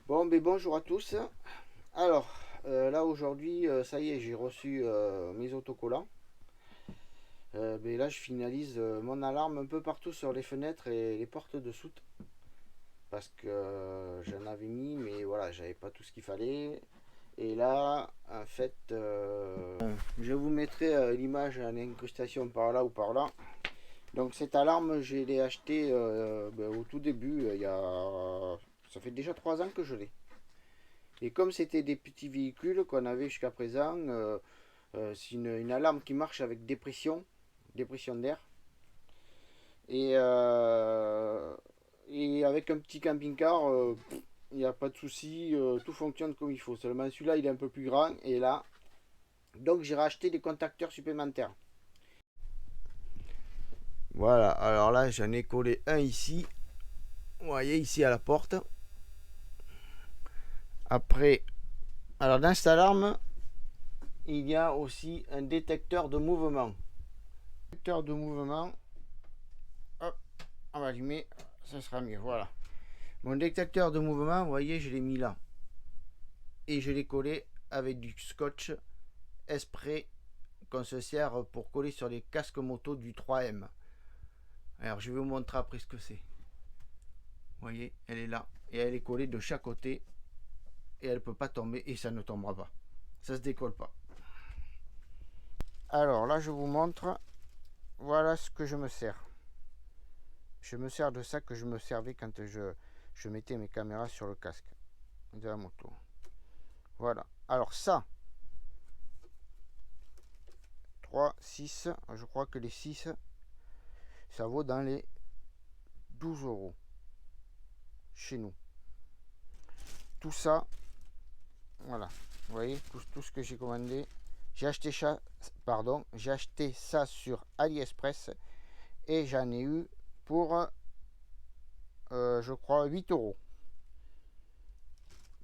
Bon, ben bonjour à tous. Alors, là aujourd'hui, ça y est, j'ai reçu mes autocollants. Ben là, je finalise mon alarme un peu partout sur les fenêtres et les portes de soute. Parce que j'en avais mis, mais voilà, j'avais pas tout ce qu'il fallait. Et là, en fait, je vous mettrai l'image en incrustation par là ou par là. Donc cette alarme, je l'ai achetée ben, au tout début, ça fait déjà 3 ans que je l'ai. Et comme c'était des petits véhicules qu'on avait jusqu'à présent, c'est une alarme qui marche avec dépression d'air. Et, euh, et avec un petit camping-car, il n'y a pas de souci, tout fonctionne comme il faut. Seulement celui-là, il est un peu plus grand. Et là, donc j'ai racheté des contacteurs supplémentaires. Voilà, alors là, j'en ai collé un ici. Vous voyez, ici à la porte. Après, alors dans cette alarme, il y a aussi un détecteur de mouvement. Détecteur de mouvement, hop, on va allumer, ça sera mieux, voilà. Mon détecteur de mouvement, vous voyez, je l'ai mis là. Et je l'ai collé avec du scotch esprit qu'on se sert pour coller sur les casques moto du 3M. Alors, je vais vous montrer après ce que c'est. Vous voyez, elle est là. Et elle est collée de chaque côté. Et elle ne peut pas tomber. Et ça ne tombera pas. Ça ne se décolle pas. Alors, là, je vous montre. Voilà ce que je me sers. Je me sers de ça que je me servais quand je mettais mes caméras sur le casque de la moto. Voilà. Alors ça, 3, 6, je crois que les 6, ça vaut dans les 12 € chez nous. Tout ça, voilà. Vous voyez, tout ce que j'ai commandé. J'ai acheté ça sur AliExpress et j'en ai eu pour, je crois, 8 €.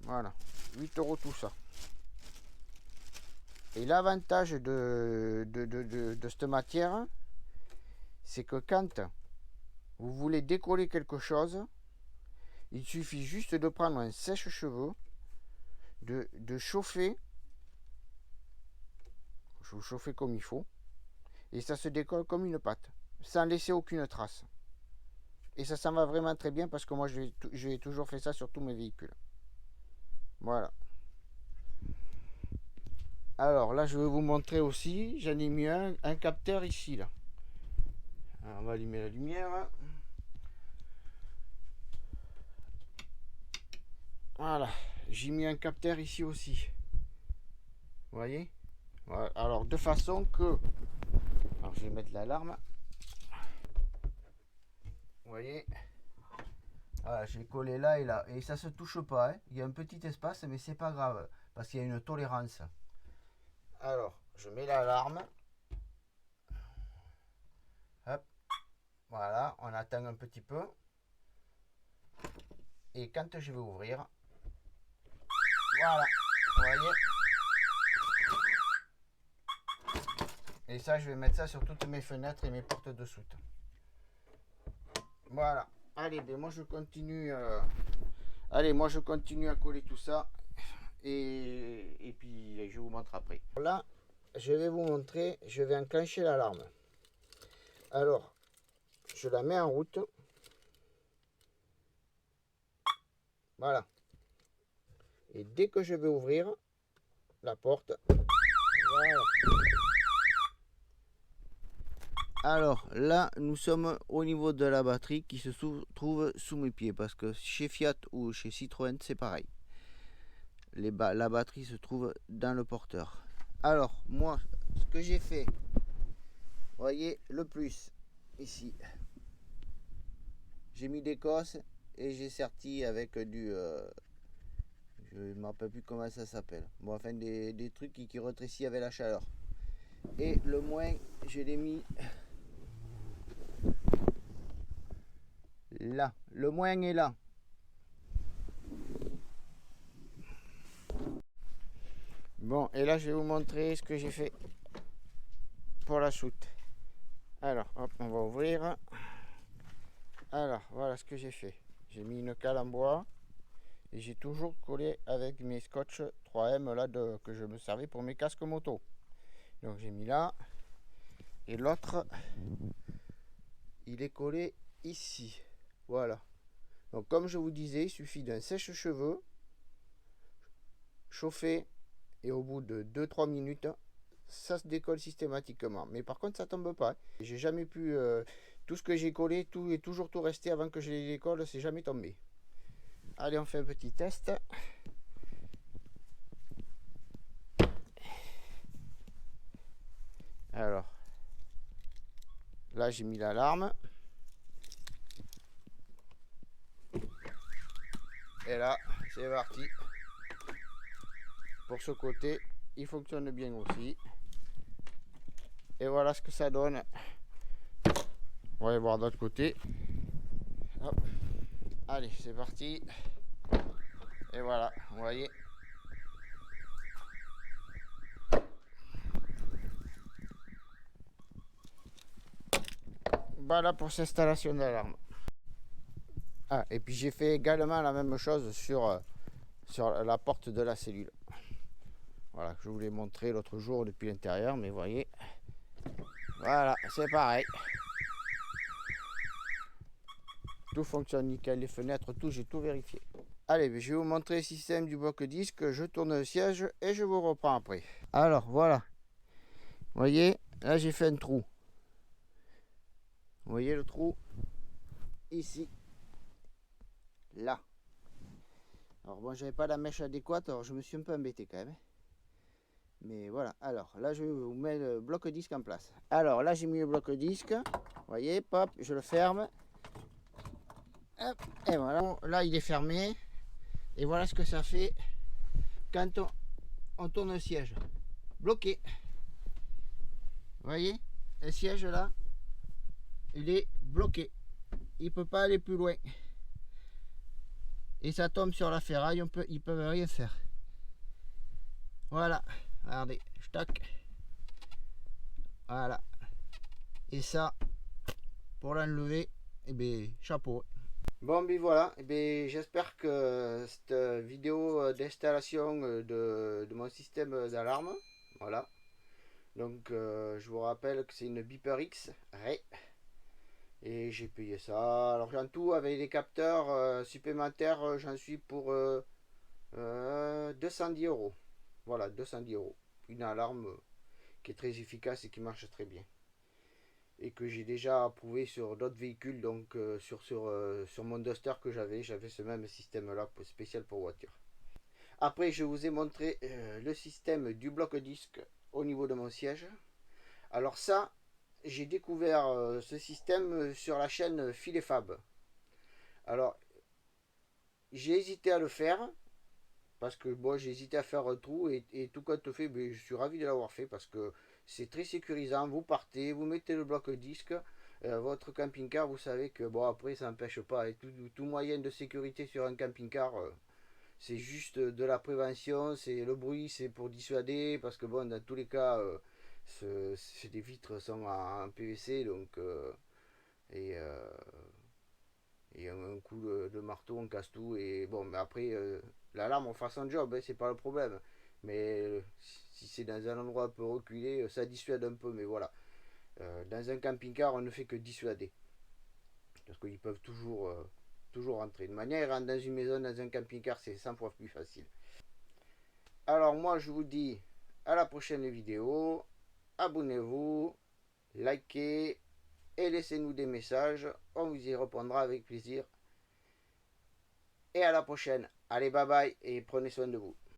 Voilà, 8 € tout ça. Et l'avantage de cette matière, c'est que quand vous voulez décoller quelque chose, il suffit juste de prendre un sèche-cheveux, de chauffer, vous chauffez comme il faut, et ça se décolle comme une pâte, sans laisser aucune trace. Et ça va vraiment très bien parce que moi j'ai toujours fait ça sur tous mes véhicules. Voilà. Alors là je vais vous montrer aussi, j'en ai mis un capteur ici là. Alors, on va allumer la lumière. Voilà, j'ai mis un capteur ici aussi. Vous voyez? Voilà. Alors de façon que... Alors je vais mettre l'alarme. Vous voyez? Voilà, j'ai collé là et là. Et ça se touche pas. Hein. Il y a un petit espace, mais c'est pas grave. Parce qu'il y a une tolérance. Alors, je mets l'alarme. Hop. Voilà, on attend un petit peu. Et quand je vais ouvrir, voilà. Vous voyez? Et ça, je vais mettre ça sur toutes mes fenêtres et mes portes de soute. Voilà. Allez, ben moi je continue. Allez, moi je continue à coller tout ça. Et puis je vous montre après. Là, je vais vous montrer, je vais enclencher l'alarme. Alors, je la mets en route. Voilà. Et dès que je vais ouvrir la porte, voilà. Alors là, nous sommes au niveau de la batterie qui se trouve sous mes pieds. Parce que chez Fiat ou chez Citroën, c'est pareil. La batterie se trouve dans le porteur. Alors, moi, ce que j'ai fait, voyez le plus ici. J'ai mis des cosses et j'ai serti avec du... je ne me rappelle plus comment ça s'appelle. Bon, enfin, des trucs qui rétrécissent avec la chaleur. Et le moins, je l'ai mis là. Le moins est là. Bon, et là, je vais vous montrer ce que j'ai fait pour la soute. Alors, hop, on va ouvrir. Alors, voilà ce que j'ai fait. J'ai mis une cale en bois. Et j'ai toujours collé avec mes scotch 3M là que je me servais pour mes casques moto. Donc j'ai mis là. Et l'autre, il est collé ici. Voilà. Donc comme je vous disais, il suffit d'un sèche-cheveux chauffé et au bout de 2-3 minutes, ça se décolle systématiquement. Mais par contre, ça tombe pas. J'ai jamais pu... tout ce que j'ai collé, tout est toujours tout resté avant que je les décolle, c'est jamais tombé. Allez, on fait un petit test. Alors, là j'ai mis l'alarme. Et là, c'est parti. Pour ce côté, il fonctionne bien aussi. Et voilà ce que ça donne. On va aller voir d'autre côté. Hop. Allez, c'est parti. Et voilà, vous voyez. Voilà pour cette installation d'alarme. Ah, et puis j'ai fait également la même chose sur la porte de la cellule. Voilà, je vous l'ai montré l'autre jour depuis l'intérieur, mais vous voyez. Voilà, c'est pareil. Tout fonctionne nickel, les fenêtres, tout, j'ai tout vérifié. Allez, je vais vous montrer le système du bloc disque. Je tourne le siège et je vous reprends après. Alors, voilà. Vous voyez, là j'ai fait un trou. Vous voyez le trou? Ici. Là. Alors bon, j'avais pas la mèche adéquate, alors je me suis un peu embêté quand même. Mais voilà, alors là je vais vous mettre le bloc disque en place. Alors là j'ai mis le bloc disque. Vous voyez, pop, je le ferme. Hop, et voilà. Là il est fermé. Et voilà ce que ça fait quand on tourne le siège. Bloqué. Vous voyez, le siège là, il est bloqué. Il ne peut pas aller plus loin. Et ça tombe sur la ferraille, ils ne peuvent rien faire. Voilà, regardez, tac. Voilà. Et ça, pour l'enlever, eh bien, chapeau. Bon, ben voilà, eh bien, j'espère que cette vidéo d'installation de mon système d'alarme, voilà. Donc, je vous rappelle que c'est une Beeper X Ray. Et j'ai payé ça. Alors, en tout, avec les capteurs supplémentaires, j'en suis pour 210 euros. Voilà, 210 euros. Une alarme qui est très efficace et qui marche très bien. Et que j'ai déjà approuvé sur d'autres véhicules, donc sur mon Duster que j'avais ce même système là spécial pour voiture. Après je vous ai montré le système du bloc disque au niveau de mon siège. Alors ça, j'ai découvert ce système sur la chaîne Phil et Fab. Alors j'ai hésité à le faire parce que bon, j'ai hésité à faire un trou et tout compte fait, mais je suis ravi de l'avoir fait parce que c'est très sécurisant. Vous partez, vous mettez le bloc disque, votre camping-car, vous savez que bon, après ça n'empêche pas. Et tout moyen de sécurité sur un camping-car, c'est juste de la prévention. C'est le bruit, c'est pour dissuader parce que bon, dans tous les cas, des vitres sont en PVC donc et un coup de marteau, on casse tout. Et bon, mais après, l'alarme, on fait son job, hein, c'est pas le problème. Mais si c'est dans un endroit un peu reculé, ça dissuade un peu. Mais voilà, dans un camping-car, on ne fait que dissuader. Parce qu'ils peuvent toujours rentrer. De manière, rentrer dans une maison, dans un camping-car, c'est 100 fois plus facile. Alors, moi, je vous dis à la prochaine vidéo. Abonnez-vous, likez et laissez-nous des messages. On vous y répondra avec plaisir. Et à la prochaine. Allez, bye bye et prenez soin de vous.